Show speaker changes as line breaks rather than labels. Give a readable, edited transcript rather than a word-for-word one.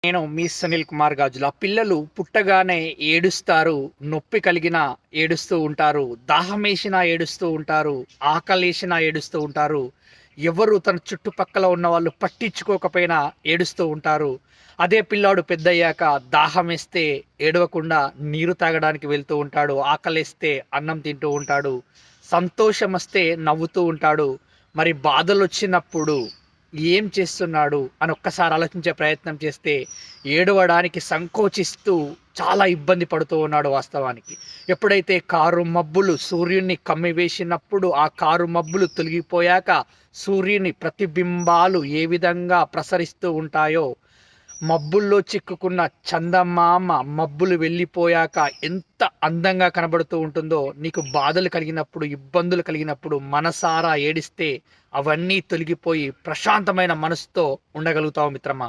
నేను మీ సునీల్ కుమార్ గాజుల. పిల్లలు పుట్టగానే ఏడుస్తారు. నొప్పి కలిగినా ఏడుస్తూ ఉంటారు. దాహమేసినా ఏడుస్తూ ఉంటారు. ఆకలేసినా ఏడుస్తూ ఉంటారు. ఎవరు తన చుట్టుపక్కల ఉన్న వాళ్ళు పట్టించుకోకపోయినా ఏడుస్తూ ఉంటారు. అదే పిల్లాడు పెద్దయ్యాక దాహమేస్తే ఏడవకుండా నీరు తాగడానికి వెళ్తూ ఉంటాడు. ఆకలేస్తే అన్నం తింటూ ఉంటాడు. సంతోషమొస్తే నవ్వుతూ ఉంటాడు. మరి బాధలొచ్చినప్పుడు ఏం చేస్తున్నాడు అని ఒక్కసారి ఆలోచించే ప్రయత్నం చేస్తే ఏడవడానికి సంకోచిస్తూ చాలా ఇబ్బంది పడుతూ ఉన్నాడు వాస్తవానికి. ఎప్పుడైతే కారు మబ్బులు సూర్యుడిని కమ్మివేసినప్పుడు ఆ కారు మబ్బులు తొలగిపోయాక సూర్యుని ప్రతిబింబాలు ఏ విధంగా ప్రసరిస్తూ ఉంటాయో, మబ్బుల్లో చిక్కుకున్న చందమామ మబ్బులు వెళ్ళిపోయాక ఎంత అందంగా కనబడుతూ ఉంటుందో, నీకు బాధలు కలిగినప్పుడు, ఇబ్బందులు కలిగినప్పుడు మనసారా ఏడిస్తే అవన్నీ తొలగిపోయి ప్రశాంతమైన మనసుతో ఉండగలుగుతావు మిత్రమా.